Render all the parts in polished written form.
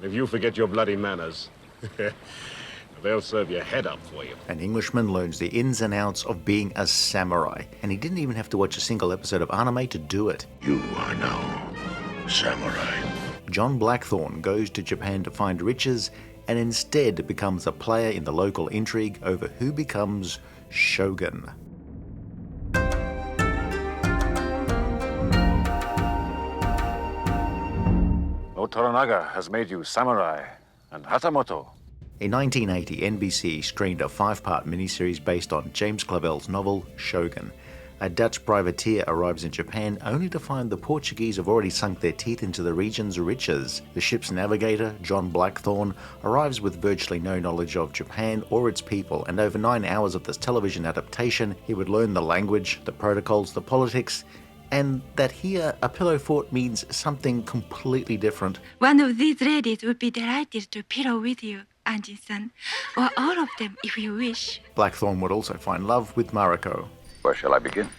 if you forget your bloody manners, they'll serve your head up for you. An Englishman learns the ins and outs of being a samurai, and he didn't even have to watch a single episode of anime to do it. You are now samurai. John Blackthorn goes to Japan to find riches and instead becomes a player in the local intrigue over who becomes Shogun. Lord Torunaga has made you samurai and hatamoto. In 1980, NBC screened a 5-part miniseries based on James Clavell's novel Shogun. A Dutch privateer arrives in Japan only to find the Portuguese have already sunk their teeth into the region's riches. The ship's navigator, John Blackthorn, arrives with virtually no knowledge of Japan or its people, and over 9 hours of this television adaptation, he would learn the language, the protocols, the politics, and that here a pillow fort means something completely different. One of these ladies would be delighted to pillow with you, Anjin-san, or all of them if you wish. Blackthorn would also find love with Mariko. Where shall I begin?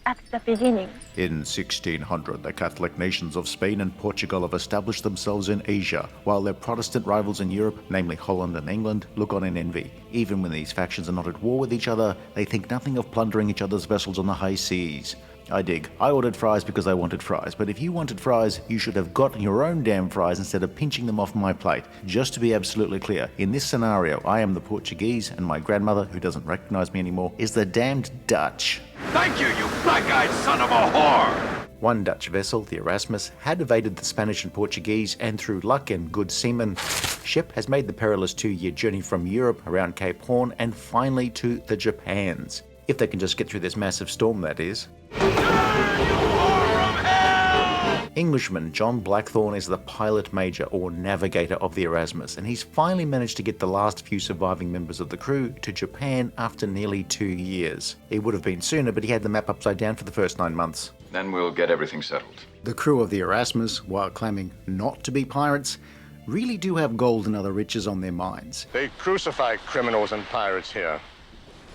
At the beginning. In 1600, the Catholic nations of Spain and Portugal have established themselves in Asia, while their Protestant rivals in Europe, namely Holland and England, look on in envy. Even when these factions are not at war with each other, they think nothing of plundering each other's vessels on the high seas. I dig. I ordered fries because I wanted fries, but if you wanted fries, you should have gotten your own damn fries instead of pinching them off my plate. Just to be absolutely clear, in this scenario, I am the Portuguese, and my grandmother, who doesn't recognize me anymore, is the damned Dutch. Thank you, you black-eyed son of a whore! One Dutch vessel, the Erasmus, had evaded the Spanish and Portuguese, and through luck and good seamen, ship has made the perilous 2-year journey from Europe around Cape Horn and finally to the Japans. If they can just get through this massive storm, that is. Englishman John Blackthorn is the pilot major or navigator of the Erasmus, and he's finally managed to get the last few surviving members of the crew to Japan after nearly 2 years. It would have been sooner, but he had the map upside down for the first 9 months. Then we'll get everything settled. The crew of the Erasmus, while claiming not to be pirates, really do have gold and other riches on their minds. They crucify criminals and pirates here.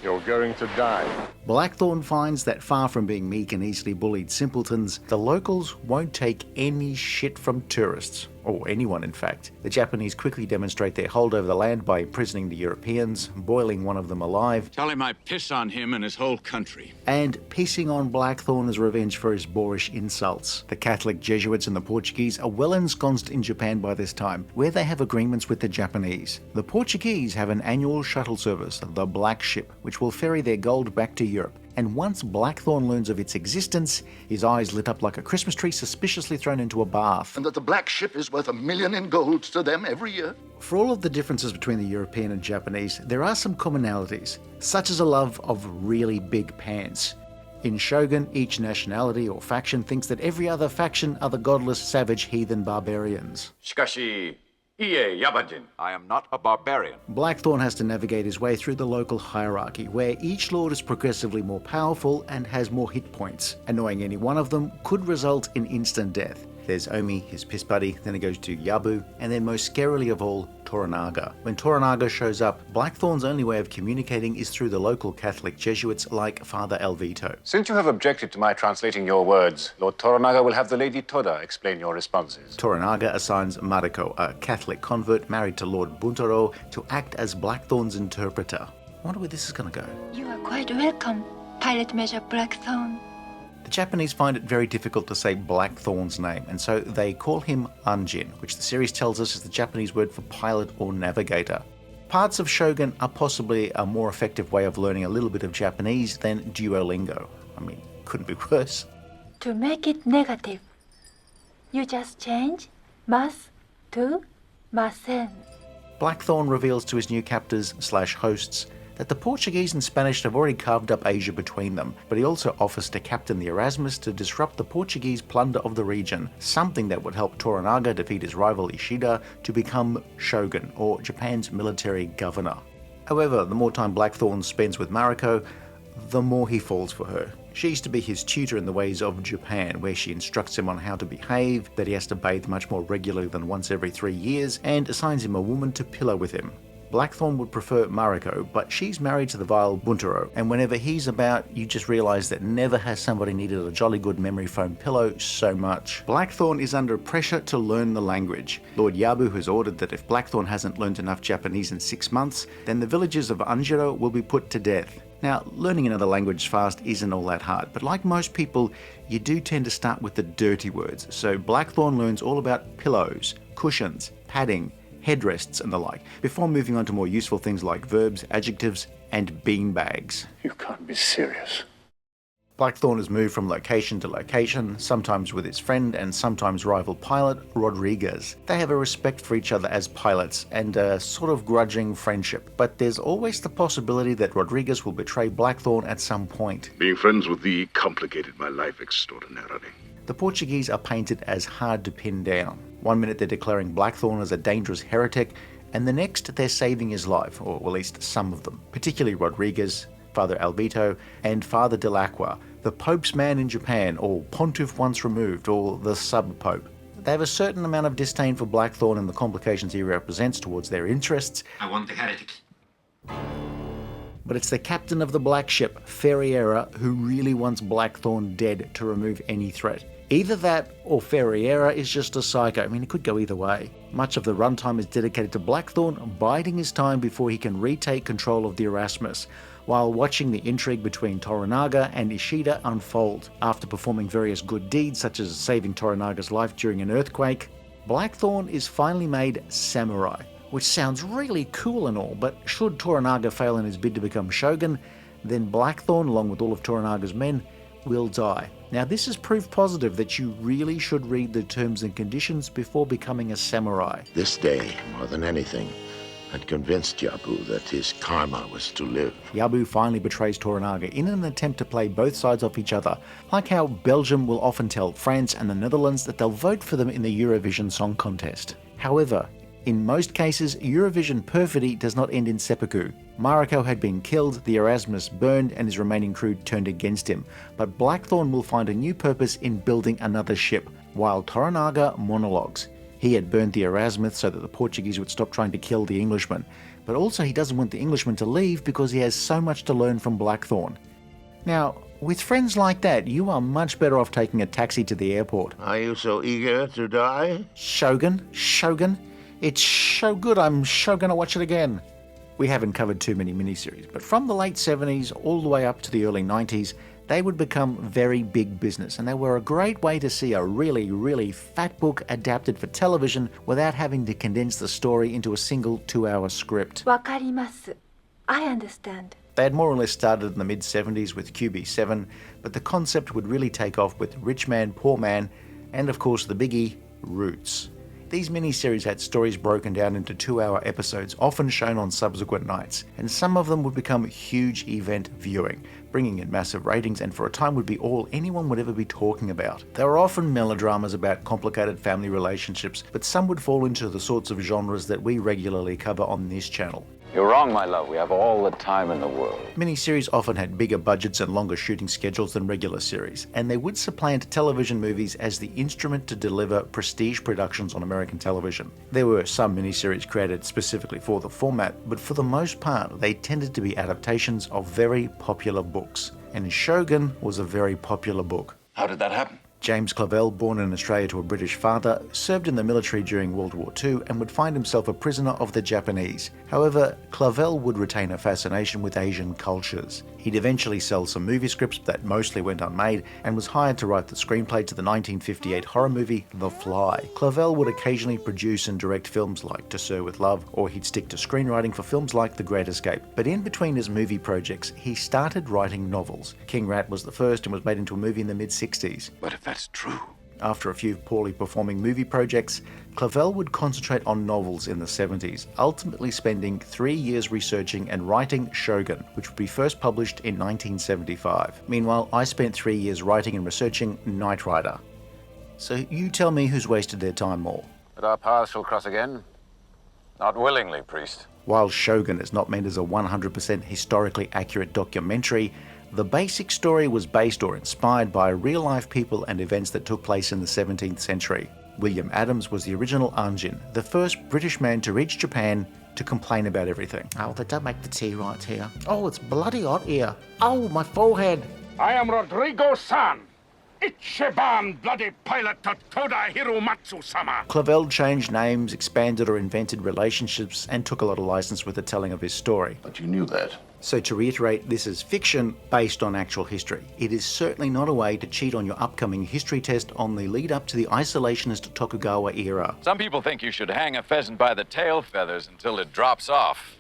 You're going to die. Blackthorn finds that far from being meek and easily bullied simpletons, the locals won't take any shit from tourists, or anyone in fact. The Japanese quickly demonstrate their hold over the land by imprisoning the Europeans, boiling one of them alive, Tell him I piss on him and his whole country. and pissing on Blackthorn as revenge for his boorish insults. The Catholic Jesuits and the Portuguese are well ensconced in Japan by this time, where they have agreements with the Japanese. The Portuguese have an annual shuttle service, the Black Ship, which will ferry their gold back to Europe. And once Blackthorn learns of its existence, his eyes lit up like a Christmas tree suspiciously thrown into a bath. And that the Black Ship is worth $1 million in gold to them every year. For all of the differences between the European and Japanese, there are some commonalities, such as a love of really big pants. In Shogun, each nationality or faction thinks that every other faction are the godless, savage, heathen barbarians. Shikashi, Ie Yabajin. I am not a barbarian. Blackthorn has to navigate his way through the local hierarchy, where each lord is progressively more powerful and has more hit points. Annoying any one of them could result in instant death. There's Omi, his piss buddy, then it goes to Yabu, and then most scarily of all, Torunaga. When Torunaga shows up, Blackthorn's only way of communicating is through the local Catholic Jesuits like Father Alvito. Since you have objected to my translating your words, Lord Torunaga will have the Lady Toda explain your responses. Torunaga assigns Mariko, a Catholic convert married to Lord Buntaro, to act as Blackthorn's interpreter. I wonder where this is going to go. You are quite welcome, Pilot Major Blackthorn. The Japanese find it very difficult to say Blackthorn's name, and so they call him Anjin, which the series tells us is the Japanese word for pilot or navigator. Parts of Shogun are possibly a more effective way of learning a little bit of Japanese than Duolingo. I mean, couldn't be worse. To make it negative, you just change mas to masen. Blackthorn reveals to his new captors/hosts that the Portuguese and Spanish have already carved up Asia between them, but he also offers to captain the Erasmus to disrupt the Portuguese plunder of the region, something that would help Torunaga defeat his rival Ishida to become Shogun, or Japan's military governor. However, the more time Blackthorn spends with Mariko, the more he falls for her. She used to be his tutor in the ways of Japan, where she instructs him on how to behave, that he has to bathe much more regularly than once every 3 years, and assigns him a woman to pillow with him. Blackthorn would prefer Mariko, but she's married to the vile Buntaro, and whenever he's about, you just realise that never has somebody needed a jolly good memory foam pillow so much. Blackthorn is under pressure to learn the language. Lord Yabu has ordered that if Blackthorn hasn't learned enough Japanese in 6 months, then the villagers of Anjiro will be put to death. Now, learning another language fast isn't all that hard, but like most people, you do tend to start with the dirty words, so Blackthorn learns all about pillows, cushions, padding, headrests and the like, before moving on to more useful things like verbs, adjectives, and beanbags. You can't be serious. Blackthorn has moved from location to location, sometimes with his friend and sometimes rival pilot, Rodrigues. They have a respect for each other as pilots and a sort of grudging friendship, but there's always the possibility that Rodrigues will betray Blackthorn at some point. Being friends with thee complicated my life extraordinarily. The Portuguese are painted as hard to pin down. One minute they're declaring Blackthorn as a dangerous heretic, and the next they're saving his life, or at least some of them, particularly Rodrigues, Father Alvito, and Father Delacqua, the Pope's man in Japan, or Pontiff once removed, or the sub-Pope. They have a certain amount of disdain for Blackthorn and the complications he represents towards their interests. I want the heretics. But it's the captain of the black ship, Ferreira, who really wants Blackthorn dead to remove any threat. Either that, or Ferreira is just a psycho. I mean, it could go either way. Much of the runtime is dedicated to Blackthorn biding his time before he can retake control of the Erasmus, while watching the intrigue between Torunaga and Ishida unfold. After performing various good deeds, such as saving Torunaga's life during an earthquake, Blackthorn is finally made samurai, which sounds really cool and all, but should Torunaga fail in his bid to become Shogun, then Blackthorn, along with all of Torunaga's men, will die. Now, this is proof positive that you really should read the terms and conditions before becoming a samurai. This day, more than anything, had convinced Yabu that his karma was to live. Yabu finally betrays Torunaga in an attempt to play both sides off each other, like how Belgium will often tell France and the Netherlands that they'll vote for them in the Eurovision Song Contest. However, in most cases, Eurovision perfidy does not end in seppuku. Mariko had been killed, the Erasmus burned, and his remaining crew turned against him. But Blackthorn will find a new purpose in building another ship, while Torunaga monologues. He had burned the Erasmus so that the Portuguese would stop trying to kill the Englishman, but also he doesn't want the Englishman to leave because he has so much to learn from Blackthorn. Now, with friends like that, you are much better off taking a taxi to the airport. Are you so eager to die? Shogun? It's so good I'm gonna watch it again. We haven't covered too many miniseries, but from the late 70s all the way up to the early 90s, they would become very big business, and they were a great way to see a really, really fat book adapted for television without having to condense the story into a single 2-hour script. わかります. I understand. They had more or less started in the mid-70s with QB7, but the concept would really take off with Rich Man, Poor Man, and of course the biggie, Roots. These miniseries had stories broken down into 2-hour episodes, often shown on subsequent nights, and some of them would become huge event viewing, bringing in massive ratings and for a time would be all anyone would ever be talking about. They were often melodramas about complicated family relationships, but some would fall into the sorts of genres that we regularly cover on this channel. You're wrong, my love. We have all the time in the world. Miniseries often had bigger budgets and longer shooting schedules than regular series, and they would supplant television movies as the instrument to deliver prestige productions on American television. There were some miniseries created specifically for the format, but for the most part, they tended to be adaptations of very popular books. And Shogun was a very popular book. How did that happen? James Clavell, born in Australia to a British father, served in the military during World War II and would find himself a prisoner of the Japanese. However, Clavell would retain a fascination with Asian cultures. He'd eventually sell some movie scripts that mostly went unmade and was hired to write the screenplay to the 1958 horror movie The Fly. Clavell would occasionally produce and direct films like To Sir With Love, or he'd stick to screenwriting for films like The Great Escape. But in between his movie projects, he started writing novels. King Rat was the first and was made into a movie in the mid-60s. But if that's true... After a few poorly performing movie projects, Clavell would concentrate on novels in the 70s, ultimately spending 3 years researching and writing Shogun, which would be first published in 1975. Meanwhile, I spent 3 years writing and researching Knight Rider. So you tell me who's wasted their time more. But our paths shall cross again. Not willingly, priest. While Shogun is not meant as a 100% historically accurate documentary, the basic story was based or inspired by real-life people and events that took place in the 17th century. William Adams was the original Anjin, the first British man to reach Japan to complain about everything. Oh, they don't make the tea right here. Oh, it's bloody hot here. Oh, my forehead. I am Rodrigues-san. Ichiban bloody pilot to Toda Hiromatsu-sama. Clavell changed names, expanded or invented relationships, and took a lot of license with the telling of his story. But you knew that. So to reiterate, this is fiction based on actual history. It is certainly not a way to cheat on your upcoming history test on the lead up to the isolationist Tokugawa era. Some people think you should hang a pheasant by the tail feathers until it drops off.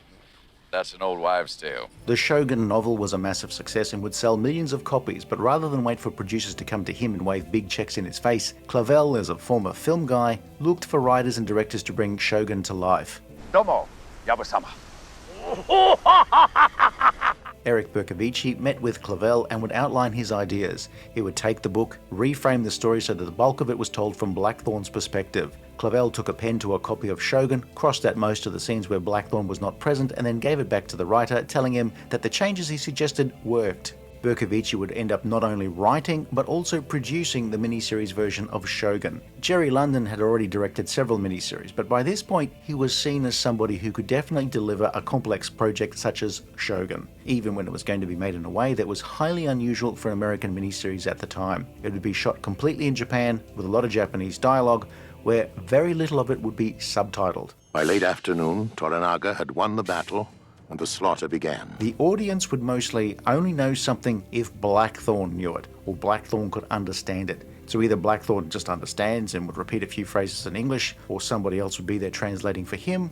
That's an old wives' tale. The Shogun novel was a massive success and would sell millions of copies, but rather than wait for producers to come to him and wave big checks in his face, Clavell, as a former film guy, looked for writers and directors to bring Shogun to life. Domo, Yabu-sama. Eric Bercovici met with Clavell and would outline his ideas. He would take the book, reframe the story so that the bulk of it was told from Blackthorn's perspective. Clavell took a pen to a copy of Shogun, crossed out most of the scenes where Blackthorn was not present, and then gave it back to the writer, telling him that the changes he suggested worked. Bercovici would end up not only writing, but also producing the miniseries version of Shogun. Jerry London had already directed several miniseries, but by this point, he was seen as somebody who could definitely deliver a complex project such as Shogun, even when it was going to be made in a way that was highly unusual for an American miniseries at the time. It would be shot completely in Japan, with a lot of Japanese dialogue, where very little of it would be subtitled. By late afternoon, Torunaga had won the battle, and the slaughter began. The audience would mostly only know something if Blackthorn knew it, or Blackthorn could understand it. So either Blackthorn just understands and would repeat a few phrases in English, or somebody else would be there translating for him,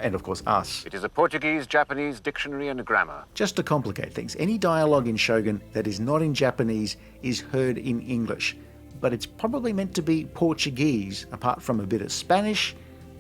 and of course us. It is a Portuguese, Japanese dictionary and a grammar. Just to complicate things, any dialogue in Shogun that is not in Japanese is heard in English, but it's probably meant to be Portuguese, apart from a bit of Spanish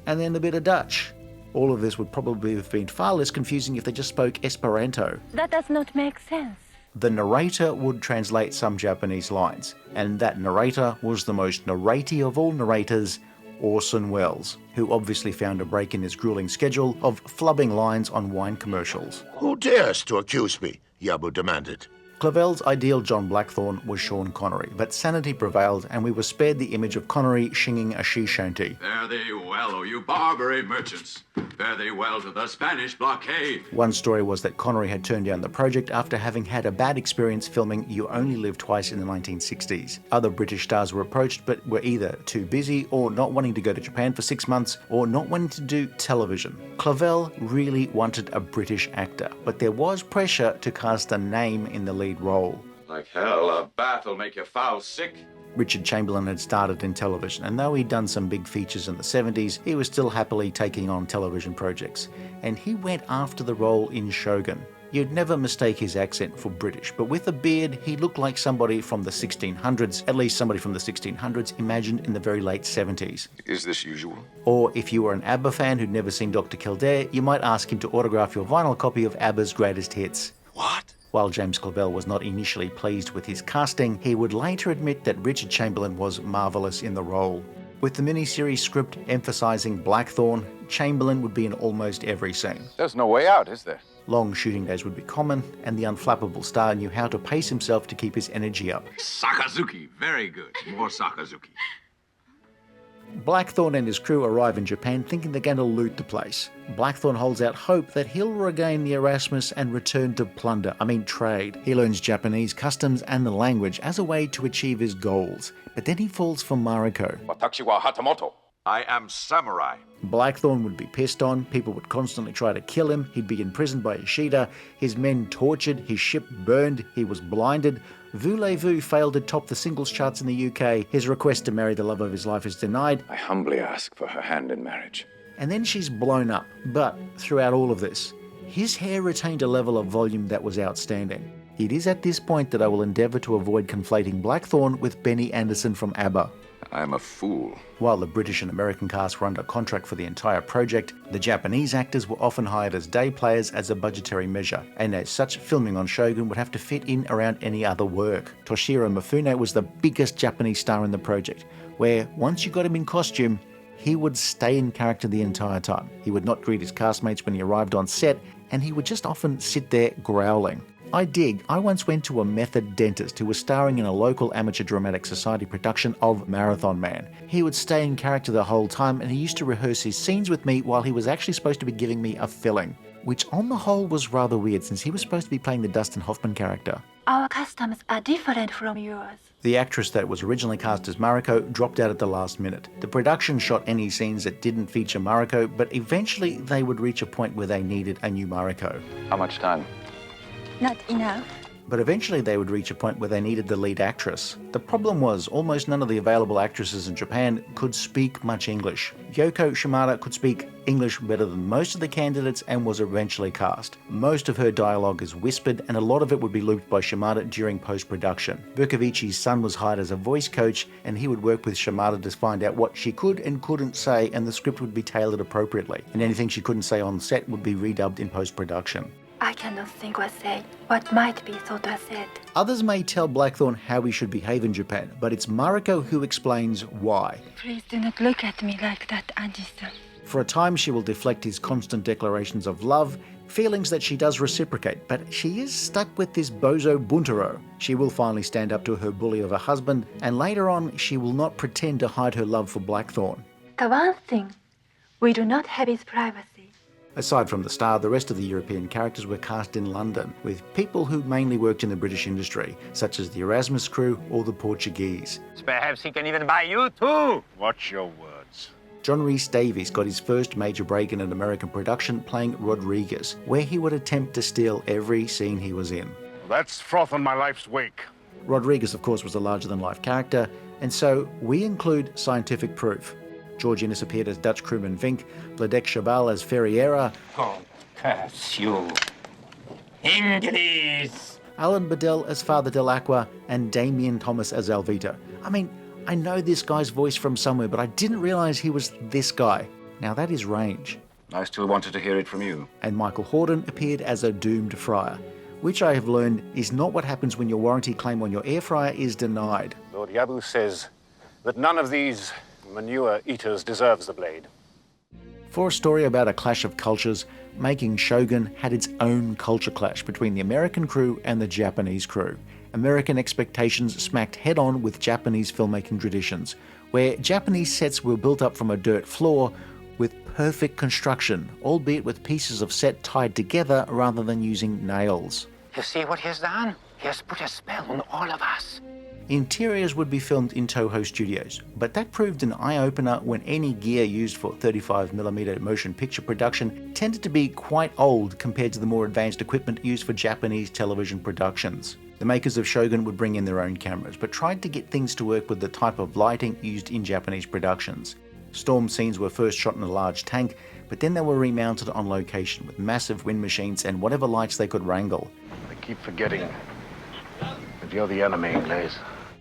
and then a bit of Dutch. All of this would probably have been far less confusing if they just spoke Esperanto. That does not make sense. The narrator would translate some Japanese lines, and that narrator was the most narratey of all narrators, Orson Welles, who obviously found a break in his grueling schedule of flubbing lines on wine commercials. Who dares to accuse me? Yabu demanded. Clavell's ideal John Blackthorn was Sean Connery, but sanity prevailed and we were spared the image of Connery singing a she shanty. Fare thee well, O you Barbary merchants. Fare thee well to the Spanish blockade. One story was that Connery had turned down the project after having had a bad experience filming You Only Live Twice in the 1960s. Other British stars were approached but were either too busy or not wanting to go to Japan for 6 months or not wanting to do television. Clavell really wanted a British actor, but there was pressure to cast a name in the lead role. Like hell, a bath will make you foul sick. Richard Chamberlain had started in television, and though he'd done some big features in the 70s, he was still happily taking on television projects. And he went after the role in Shogun. You'd never mistake his accent for British, but with a beard, he looked like somebody from the 1600s, at least somebody from the 1600s imagined in the very late 70s. Is this usual? Or if you were an ABBA fan who'd never seen Dr. Kildare, you might ask him to autograph your vinyl copy of ABBA's greatest hits. What? While James Clavell was not initially pleased with his casting, he would later admit that Richard Chamberlain was marvellous in the role. With the miniseries script emphasising Blackthorn, Chamberlain would be in almost every scene. There's no way out, is there? Long shooting days would be common, and the unflappable star knew how to pace himself to keep his energy up. Sakazuki, very good. More Sakazuki. Blackthorn and his crew arrive in Japan thinking they're going to loot the place. Blackthorn holds out hope that he'll regain the Erasmus and return to trade. He learns Japanese customs and the language as a way to achieve his goals. But then he falls for Mariko. Watashi wa Hatamoto. I am samurai. Blackthorn would be pissed on, people would constantly try to kill him, he'd be imprisoned by Ishida, his men tortured, his ship burned, he was blinded. Voulez-Vous failed to top the singles charts in the UK, his request to marry the love of his life is denied. I humbly ask for her hand in marriage. And then she's blown up. But throughout all of this, his hair retained a level of volume that was outstanding. It is at this point that I will endeavour to avoid conflating Blackthorn with Benny Andersson from ABBA. I'm a fool. While the British and American cast were under contract for the entire project, the Japanese actors were often hired as day players as a budgetary measure, and as such, filming on Shogun would have to fit in around any other work. Toshiro Mifune was the biggest Japanese star in the project, where once you got him in costume, he would stay in character the entire time. He would not greet his castmates when he arrived on set, and he would just often sit there growling. I dig. I once went to a method dentist who was starring in a local amateur dramatic society production of Marathon Man. He would stay in character the whole time, and he used to rehearse his scenes with me while he was actually supposed to be giving me a filling, which on the whole was rather weird since he was supposed to be playing the Dustin Hoffman character. Our customs are different from yours. The actress that was originally cast as Mariko dropped out at the last minute. The production shot any scenes that didn't feature Mariko, but eventually they would reach a point where they needed a new Mariko. How much time? Not enough. But eventually they would reach a point where they needed the lead actress. The problem was almost none of the available actresses in Japan could speak much English. Yoko Shimada could speak English better than most of the candidates and was eventually cast. Most of her dialogue is whispered, and a lot of it would be looped by Shimada during post-production. Berkovici's son was hired as a voice coach, and he would work with Shimada to find out what she could and couldn't say, and the script would be tailored appropriately. And anything she couldn't say on set would be redubbed in post-production. I cannot think or say what might be thought or said. Others may tell Blackthorn how he should behave in Japan, but it's Mariko who explains why. Please do not look at me like that, Anjin-san. For a time she will deflect his constant declarations of love, feelings that she does reciprocate, but she is stuck with this bozo Buntaro. She will finally stand up to her bully of a husband, and later on she will not pretend to hide her love for Blackthorn. The one thing we do not have is privacy. Aside from the star, the rest of the European characters were cast in London, with people who mainly worked in the British industry, such as the Erasmus crew or the Portuguese. Perhaps he can even buy you too. Watch your words. Rhys Davies got his first major break in an American production playing Rodrigues, where he would attempt to steal every scene he was in. That's froth on my life's wake. Rodrigues, of course, was a larger-than-life character, and so we include scientific proof. George Innes appeared as Dutch crewman Vink, Vladek Chabal as Ferriera, Oh, curse you. English! Alan Bedell as Father Delacqua, and Damien Thomas as Alvito. I mean, I know this guy's voice from somewhere, but I didn't realise he was this guy. Now that is range. I still wanted to hear it from you. And Michael Hordern appeared as a doomed friar, which I have learned is not what happens when your warranty claim on your air fryer is denied. Lord Yabu says that none of these manure eaters deserves the blade. For a story about a clash of cultures, making Shogun had its own culture clash between the American crew and the Japanese crew. American expectations smacked head-on with Japanese filmmaking traditions, where Japanese sets were built up from a dirt floor with perfect construction, albeit with pieces of set tied together rather than using nails. You see what he has done? He has put a spell on all of us. Interiors would be filmed in Toho Studios, but that proved an eye-opener when any gear used for 35mm motion picture production tended to be quite old compared to the more advanced equipment used for Japanese television productions. The makers of Shogun would bring in their own cameras, but tried to get things to work with the type of lighting used in Japanese productions. Storm scenes were first shot in a large tank, but then they were remounted on location with massive wind machines and whatever lights they could wrangle. I keep forgetting that you're the enemy, Glaze.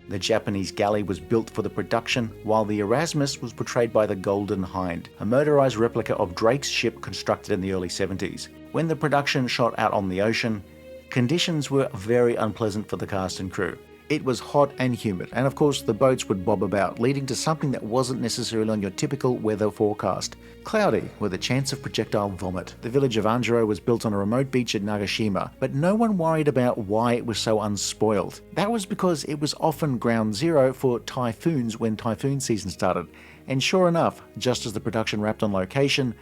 The Japanese galley was built for the production, while the Erasmus was portrayed by the Golden Hind, a motorized replica of Drake's ship constructed in the early 70s. When the production shot out on the ocean, conditions were very unpleasant for the cast and crew. It was hot and humid, and of course the boats would bob about, leading to something that wasn't necessarily on your typical weather forecast. Cloudy, with a chance of projectile vomit. The village of Anjiro was built on a remote beach at Nagashima, but no one worried about why it was so unspoiled. That was because it was often ground zero for typhoons when typhoon season started, and sure enough, just as the production wrapped on location,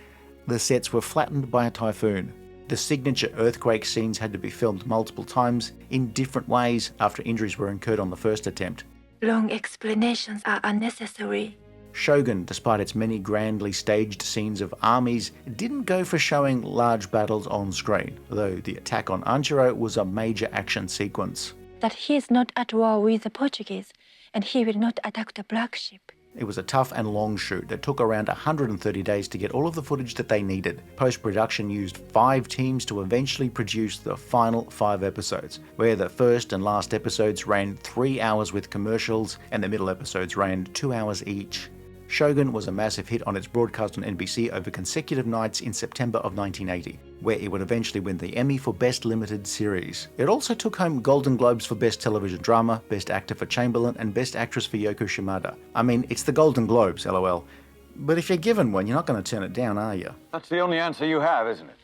the sets were flattened by a typhoon. The signature earthquake scenes had to be filmed multiple times in different ways after injuries were incurred on the first attempt. Long explanations are unnecessary. Shogun, despite its many grandly staged scenes of armies, didn't go for showing large battles on screen, though the attack on Anjiro was a major action sequence. That he is not at war with the Portuguese, and he will not attack the Black Ship. It was a tough and long shoot that took around 130 days to get all of the footage that they needed. Post-production used 5 teams to eventually produce the final 5 episodes, where the first and last episodes ran 3 hours with commercials and the middle episodes ran 2 hours each. Shogun was a massive hit on its broadcast on NBC over consecutive nights in September of 1980, where it would eventually win the Emmy for Best Limited Series. It also took home Golden Globes for Best Television Drama, Best Actor for Chamberlain, and Best Actress for Yoko Shimada. I mean, it's the Golden Globes, lol. But if you're given one, you're not going to turn it down, are you? That's the only answer you have, isn't it?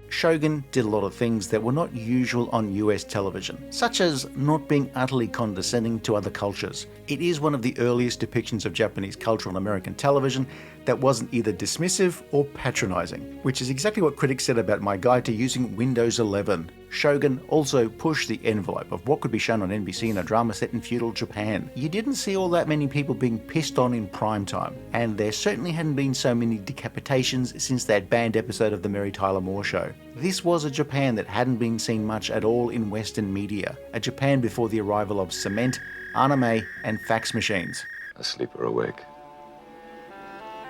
Shogun did a lot of things that were not usual on US television, such as not being utterly condescending to other cultures. It is one of the earliest depictions of Japanese culture on American television that wasn't either dismissive or patronizing, which is exactly what critics said about my guide to using Windows 11. Shogun also pushed the envelope of what could be shown on NBC in a drama set in feudal Japan. You didn't see all that many people being pissed on in primetime, and there certainly hadn't been so many decapitations since that banned episode of The Mary Tyler Moore Show. This was a Japan that hadn't been seen much at all in Western media, a Japan before the arrival of cement, anime, and fax machines. Asleep or awake,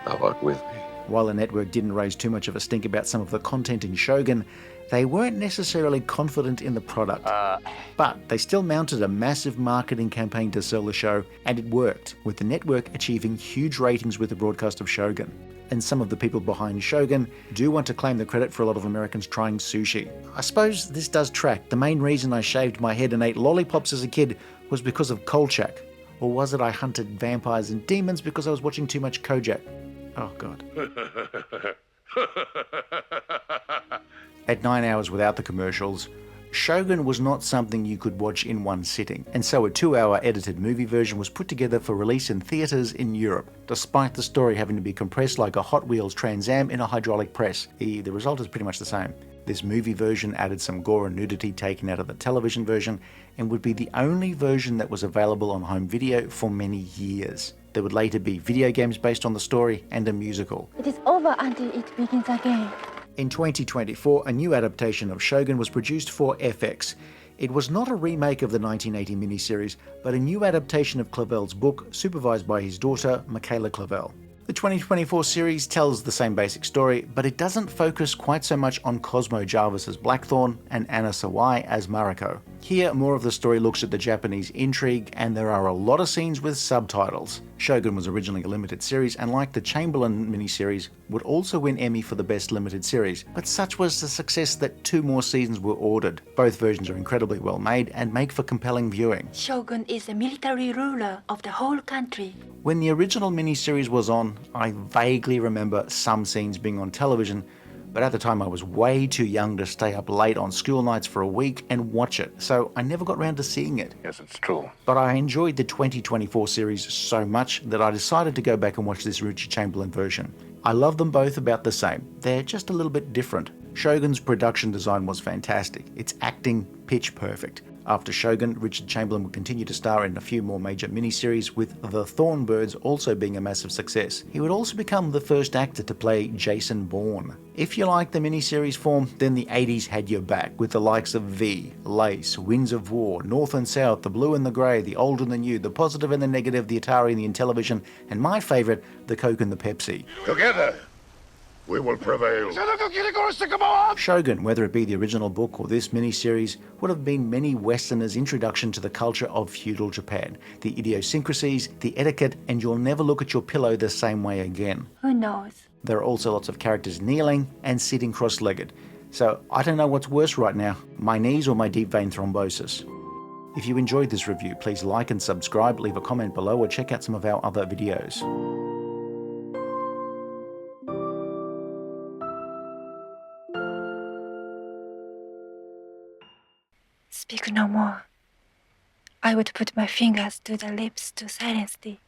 thou art with me. While the network didn't raise too much of a stink about some of the content in Shogun, they weren't necessarily confident in the product. But they still mounted a massive marketing campaign to sell the show, and it worked, with the network achieving huge ratings with the broadcast of Shogun. And some of the people behind Shogun do want to claim the credit for a lot of Americans trying sushi. I suppose this does track. The main reason I shaved my head and ate lollipops as a kid was because of Kolchak. Or was it I hunted vampires and demons because I was watching too much Kojak? Oh god. At 9 hours without the commercials, Shogun was not something you could watch in one sitting, and so a 2-hour edited movie version was put together for release in theatres in Europe, despite the story having to be compressed like a Hot Wheels Trans Am in a hydraulic press. The result is pretty much the same. This movie version added some gore and nudity taken out of the television version, and would be the only version that was available on home video for many years. There would later be video games based on the story and a musical. It is over until it begins again. In 2024, a new adaptation of Shogun was produced for FX. It was not a remake of the 1980 miniseries, but a new adaptation of Clavell's book, supervised by his daughter, Michaela Clavell. The 2024 series tells the same basic story, but it doesn't focus quite so much on Cosmo Jarvis as Blackthorn and Anna Sawai as Mariko. Here, more of the story looks at the Japanese intrigue, and there are a lot of scenes with subtitles. Shogun was originally a limited series, and like the Chamberlain miniseries, would also win Emmy for the best limited series, but such was the success that 2 more seasons were ordered. Both versions are incredibly well made and make for compelling viewing. Shogun is the military ruler of the whole country. When the original miniseries was on, I vaguely remember some scenes being on television, but at the time I was way too young to stay up late on school nights for a week and watch it, so I never got around to seeing it. Yes, it's true. But I enjoyed the 2024 series so much that I decided to go back and watch this Richard Chamberlain version. I love them both about the same. They're just a little bit different. Shogun's production design was fantastic. Its acting, pitch perfect. After Shogun, Richard Chamberlain would continue to star in a few more major miniseries, with The Thornbirds also being a massive success. He would also become the first actor to play Jason Bourne. If you like the miniseries form, then the 80s had your back, with the likes of V, Lace, Winds of War, North and South, The Blue and the Grey, The Old and the New, The Positive and the Negative, The Atari and the Intellivision, and my favourite, The Coke and the Pepsi. Together, we will prevail. Shogun, whether it be the original book or this miniseries, would have been many Westerners' introduction to the culture of feudal Japan, the idiosyncrasies, the etiquette, and you'll never look at your pillow the same way again. Who knows? There are also lots of characters kneeling and sitting cross-legged, so I don't know what's worse right now, my knees or my deep vein thrombosis. If you enjoyed this review, please like and subscribe, leave a comment below, or check out some of our other videos. Speak no more. I would put my fingers to the lips to silence thee.